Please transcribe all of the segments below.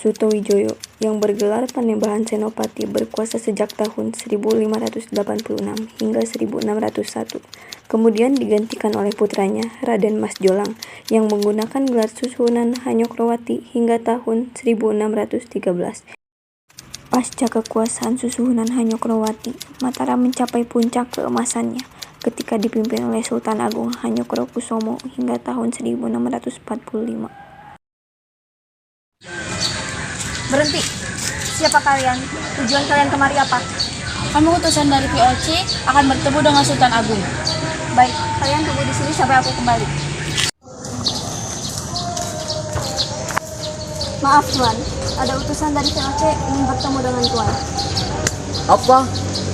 Sutowijoyo yang bergelar Panembahan Senopati berkuasa sejak tahun 1586 hingga 1601. Kemudian digantikan oleh putranya Raden Mas Jolang yang menggunakan gelar Susuhunan Hanyokrowati hingga tahun 1613. Pasca kekuasaan Susuhunan Hanyokrowati, Mataram mencapai puncak keemasannya ketika dipimpin oleh Sultan Agung Hanyokrokusumo hingga tahun 1645. Berhenti. Siapa kalian? Tujuan kalian kemari apa? Kami utusan dari VOC akan bertemu dengan Sultan Agung. Baik, kalian tunggu di sini sampai aku kembali. Maaf Tuan, ada utusan dari VOC ingin bertemu dengan Tuan. Apa?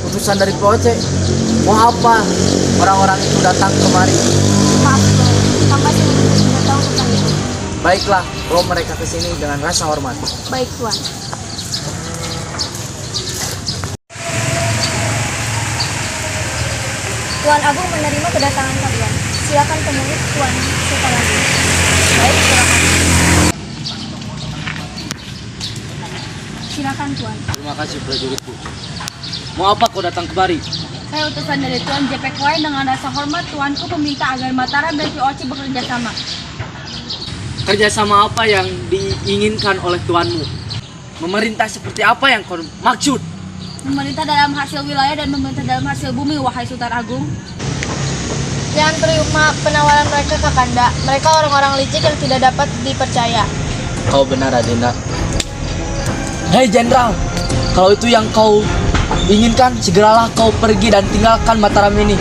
Utusan dari POC? Mau apa orang-orang itu datang kemari? Maaf Tuan, hamba sendiri tidak tahu tentang itu. Baiklah, bawa mereka ke sini dengan rasa hormat. Baik Tuan. Tuan Agung menerima kedatangan kalian. Silakan temui Tuan Sultan Agung. Baik, silakan. Silakan Tuan. Terima kasih prajuritku. Mau apa kau datang kemari? Saya utusan dari Tuan JPKW dengan rasa hormat Tuanku meminta agar Mataram dan VOC bekerja sama. Kerjasama apa yang diinginkan oleh tuanmu? Memerintah seperti apa yang kau maksud? Memerintah dalam hasil wilayah dan memerintah dalam hasil bumi, wahai Sultan Agung. Jangan terima penawaran mereka Kakanda. Mereka orang-orang licik yang tidak dapat dipercaya. Kau benar, Adinda. Hei Jenderal, kalau itu yang kau inginkan, segeralah kau pergi dan tinggalkan Mataram ini.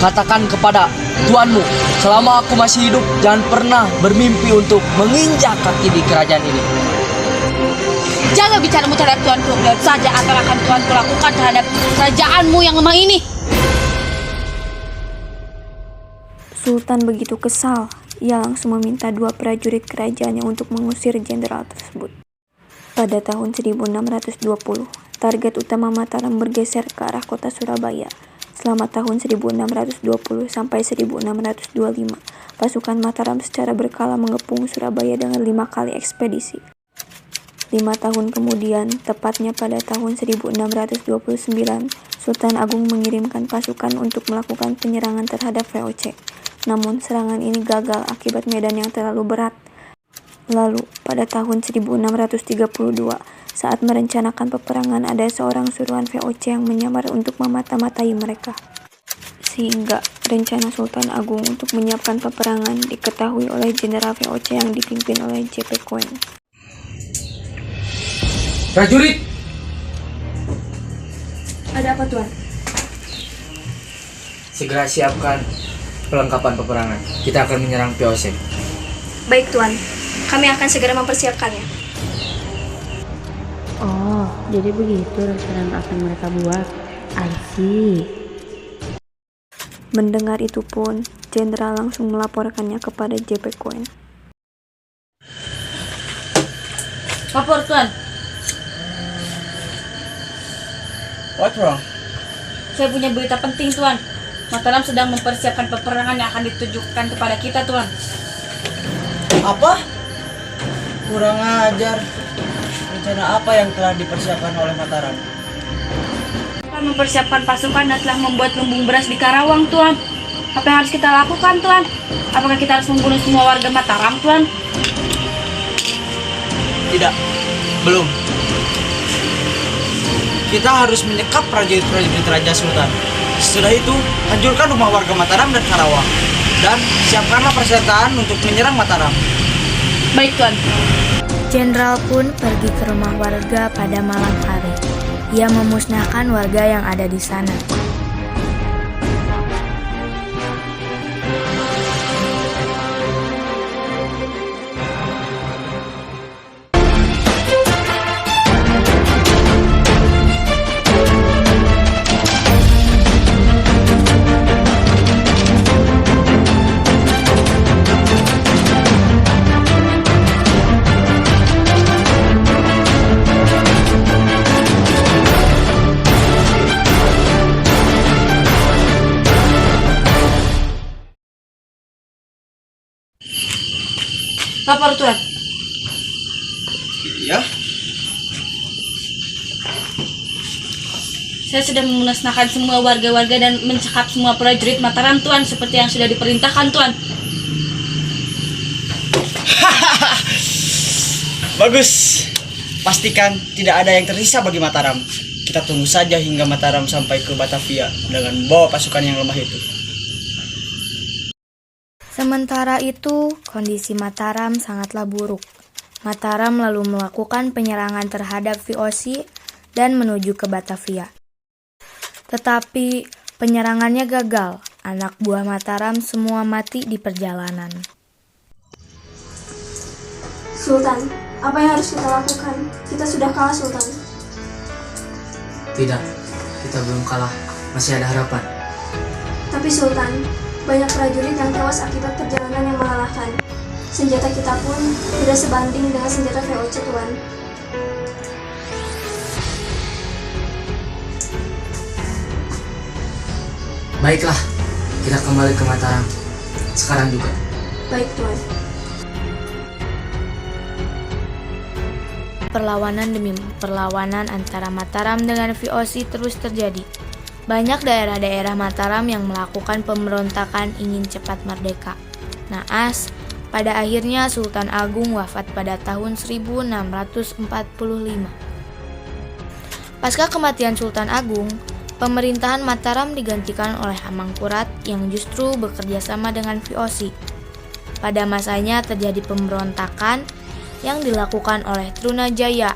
Katakan kepada tuanmu, selama aku masih hidup, jangan pernah bermimpi untuk menginjak kaki di kerajaan ini. Jaga bicaramu terhadap Tuanku. Lihat saja apa yang akan Tuanku lakukan terhadap kerajaanmu yang lemah ini. Sultan begitu kesal, ia langsung meminta 2 prajurit kerajaannya untuk mengusir jenderal tersebut. Pada tahun 1620, target utama Mataram bergeser ke arah kota Surabaya. Selama tahun 1620 sampai 1625, pasukan Mataram secara berkala mengepung Surabaya dengan 5 kali ekspedisi. 5 tahun kemudian, tepatnya pada tahun 1629, Sultan Agung mengirimkan pasukan untuk melakukan penyerangan terhadap VOC. Namun serangan ini gagal akibat medan yang terlalu berat. Lalu, pada tahun 1632, saat merencanakan peperangan, ada seorang suruhan VOC yang menyamar untuk memata-matai mereka. Sehingga rencana Sultan Agung untuk menyiapkan peperangan diketahui oleh Jenderal VOC yang dipimpin oleh J.P. Koen. Prajurit! Ada apa Tuan? Segera siapkan perlengkapan peperangan. Kita akan menyerang VOC. Baik Tuan, kami akan segera mempersiapkannya. Oh, jadi begitu rencana yang akan mereka buat. I see. Mendengar itu pun, Jenderal langsung melaporkannya kepada J.P. Koen. Lapor Tuan. What's wrong? Saya punya berita penting Tuan. Mataram sedang mempersiapkan peperangan yang akan ditujukan kepada kita Tuan. Apa? Kurang ajar. Rencana apa yang telah dipersiapkan oleh Mataram? Kita mempersiapkan pasukan dan telah membuat lumbung beras di Karawang Tuan. Apa yang harus kita lakukan Tuan? Apakah kita harus membunuh semua warga Mataram Tuan? Tidak, belum. Kita harus menyekap prajurit-prajurit Raja Sultan. Setelah itu, hancurkan rumah warga Mataram dan Karawang. Dan siapkanlah persenjataan untuk menyerang Mataram. Baik Tuan. Jenderal pun pergi ke rumah warga pada malam hari. Ia memusnahkan warga yang ada di sana. Lapor Tuan. Iya, Saya sudah memusnahkan semua warga-warga dan mencekap semua prajurit Mataram, Tuan, seperti yang sudah diperintahkan, Tuan. Bagus. Pastikan tidak ada yang tersisa bagi Mataram. Kita tunggu saja hingga Mataram sampai ke Batavia dengan membawa pasukan yang lemah itu. Sementara itu, kondisi Mataram sangatlah buruk. Mataram lalu melakukan penyerangan terhadap VOC dan menuju ke Batavia. Tetapi penyerangannya gagal. Anak buah Mataram semua mati di perjalanan. Sultan, apa yang harus kita lakukan? Kita sudah kalah, Sultan. Tidak, kita belum kalah. Masih ada harapan. Tapi Sultan, banyak prajurit yang tewas akibat perjalanan yang melelahkan. Senjata kita pun tidak sebanding dengan senjata VOC, Tuan. Baiklah, kita kembali ke Mataram. Sekarang juga. Baik, Tuan. Perlawanan demi perlawanan antara Mataram dengan VOC terus terjadi. Banyak daerah-daerah Mataram yang melakukan pemberontakan ingin cepat merdeka. Naas, pada akhirnya Sultan Agung wafat pada tahun 1645. Pasca kematian Sultan Agung, pemerintahan Mataram digantikan oleh Amangkurat yang justru bekerja sama dengan VOC. Pada masanya terjadi pemberontakan yang dilakukan oleh Trunajaya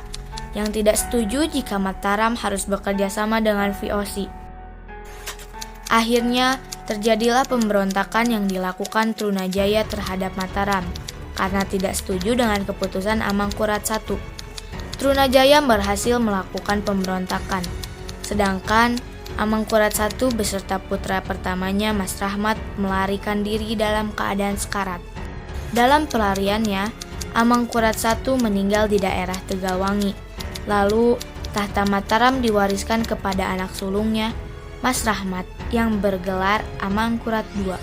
yang tidak setuju jika Mataram harus bekerja sama dengan VOC. Akhirnya terjadilah pemberontakan yang dilakukan Trunajaya terhadap Mataram karena tidak setuju dengan keputusan Amangkurat I. Trunajaya berhasil melakukan pemberontakan, sedangkan Amangkurat I beserta putra pertamanya Mas Rahmat melarikan diri dalam keadaan sekarat. Dalam pelariannya, Amangkurat I meninggal di daerah Tegawangi. Lalu, tahta Mataram diwariskan kepada anak sulungnya, Mas Rahmat, yang bergelar Amangkurat II.